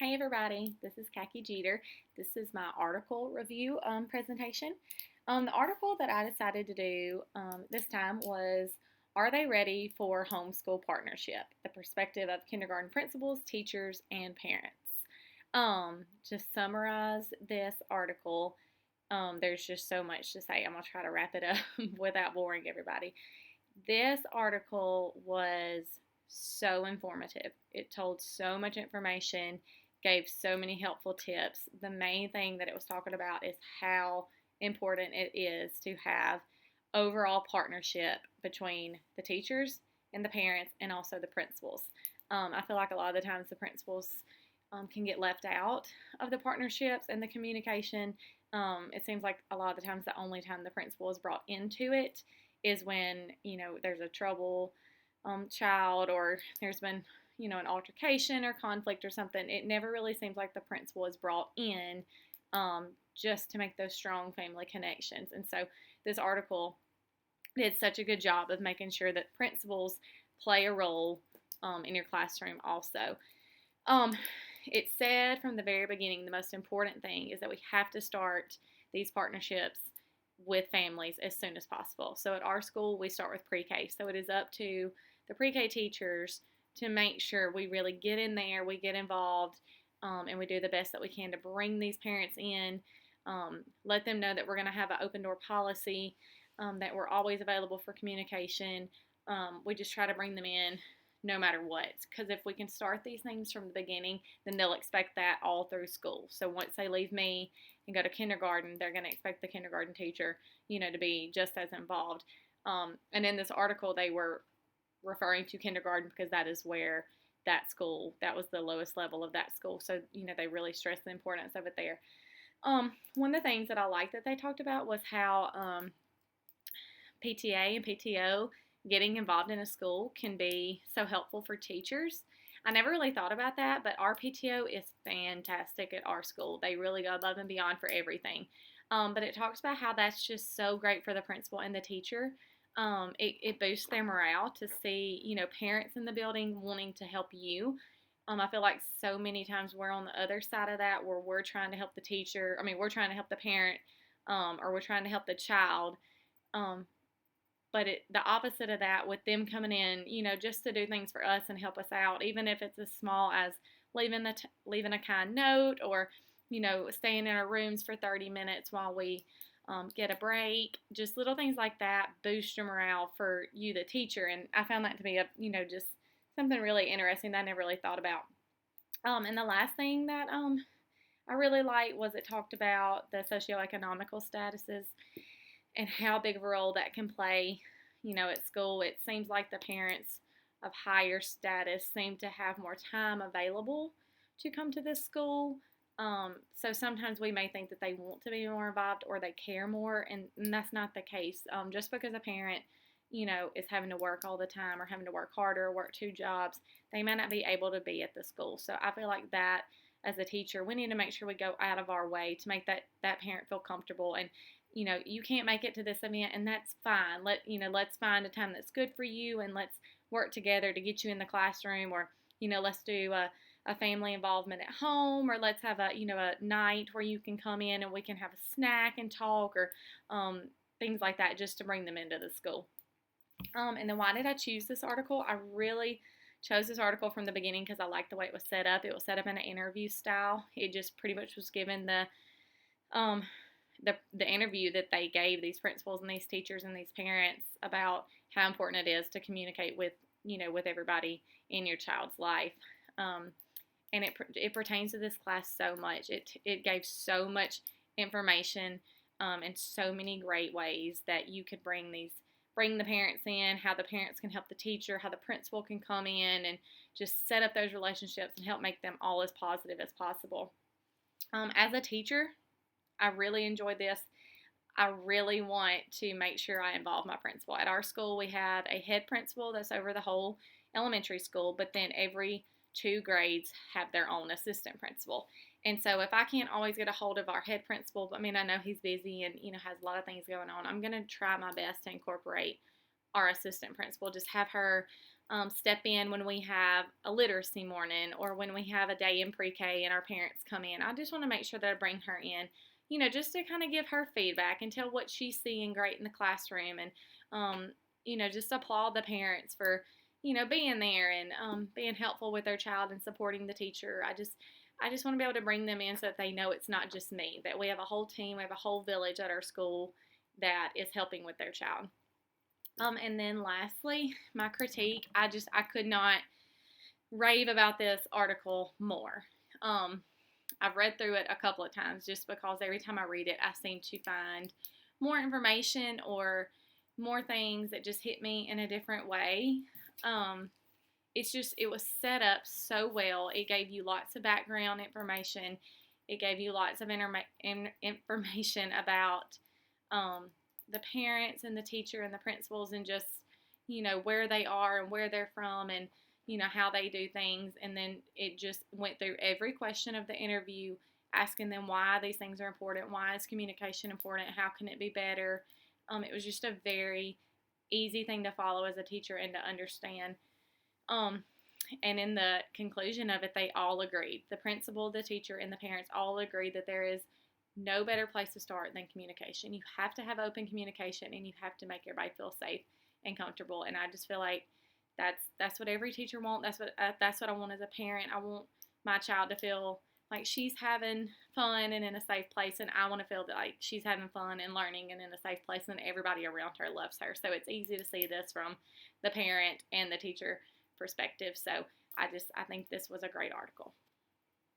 Hey everybody, this is Kaki Jeter. This is my article review presentation. The article that I decided to do this time was Are They Ready for Homeschool Partnership? The Perspective of Kindergarten Principals, Teachers, and Parents. To summarize this article, there's just so much to say. I'm going to try to wrap it up without boring everybody. This article was so informative. It told so much information, gave so many helpful tips. The main thing that it was talking about is how important it is to have overall partnership between the teachers and the parents and also the principals. I feel like a lot of the times the principals can get left out of the partnerships and the communication. It seems like a lot of the times the only time the principal is brought into it is when there's a trouble child, or there's been an altercation or conflict or something. It never really seems like the principal is brought in just to make those strong family connections. And so this article did such a good job of making sure that principals play a role in your classroom also. It said from the very beginning the most important thing is that we have to start these partnerships with families as soon as possible. So at our school, we start with pre-K. So it is up to the pre-K teachers to make sure we really get in there, we get involved, and we do the best that we can to bring these parents in, let them know that we're going to have an open door policy, that we're always available for communication. We just try to bring them in no matter what, because if we can start these things from the beginning, then they'll expect that all through school. So once they leave me and go to kindergarten, they're going to expect the kindergarten teacher, to be just as involved. And in this article, they were referring to kindergarten because that is where that was the lowest level of that school. So, they really stressed the importance of it there. One of the things that I liked that they talked about was how PTA and PTO getting involved in a school can be so helpful for teachers. I never really thought about that, but our PTO is fantastic at our school. They really go above and beyond for everything. But it talks about how that's just so great for the principal and the teacher. It boosts their morale to see, parents in the building wanting to help you. I feel like so many times we're on the other side of that where we're trying to help the teacher. We're trying to help the parent, or we're trying to help the child. But the opposite of that, with them coming in, just to do things for us and help us out, even if it's as small as leaving a kind note, or staying in our rooms for 30 minutes while we get a break. Just little things like that boost your morale for you, the teacher. And I found that to be just something really interesting that I never really thought about. And the last thing that I really liked was it talked about the socioeconomical statuses and how big of a role that can play, at school. It seems like the parents of higher status seem to have more time available to come to this school. So sometimes we may think that they want to be more involved or they care more, and that's not the case. Just because a parent, is having to work all the time or having to work harder or work two jobs, they may not be able to be at the school. So I feel like that as a teacher, we need to make sure we go out of our way to make that parent feel comfortable. And you can't make it to this event, and that's fine. Let's find a time that's good for you, and let's work together to get you in the classroom, or let's do a family involvement at home, or let's have a night where you can come in and we can have a snack and talk, or things like that, just to bring them into the school. And then why did I choose this article? I really chose this article from the beginning because I liked the way it was set up. It was set up in an interview style. It just pretty much was given the interview that they gave these principals and these teachers and these parents about how important it is to communicate with everybody in your child's life. And it pertains to this class so much. It gave so much information and so many great ways that you could bring the parents in, how the parents can help the teacher, how the principal can come in and just set up those relationships and help make them all as positive as possible. As a teacher, I really enjoyed this. I really want to make sure I involve my principal. At our school, we have a head principal that's over the whole elementary school, but then every 2 grades have their own assistant principal. And so if I can't always get a hold of our head principal, I know he's busy and, has a lot of things going on, I'm going to try my best to incorporate our assistant principal. Just have her step in when we have a literacy morning or when we have a day in pre-K and our parents come in. I just want to make sure that I bring her in, just to kind of give her feedback and tell what she's seeing great in the classroom, and just applaud the parents for being there and being helpful with their child and supporting the teacher. I just want to be able to bring them in so that they know it's not just me, that we have a whole team, we have a whole village at our school that is helping with their child. And then lastly, my critique, I could not rave about this article more. I've read through it a couple of times just because every time I read it, I seem to find more information or more things that just hit me in a different way. It was set up so well. It gave you lots of background information. It gave you lots of information about the parents and the teacher and the principals, and just where they are and where they're from, and how they do things. And then it just went through every question of the interview, asking them why these things are important, why is communication important, how can it be better. It was just a very easy thing to follow as a teacher and to understand. And in the conclusion of it, they all agreed. The principal, the teacher, and the parents all agreed that there is no better place to start than communication. You have to have open communication, and you have to make everybody feel safe and comfortable. And I just feel like that's what every teacher wants. That's what I want as a parent. I want my child to feel like she's having fun and in a safe place, and I want to feel that like she's having fun and learning and in a safe place, and everybody around her loves her. So it's easy to see this from the parent and the teacher perspective. So I think this was a great article.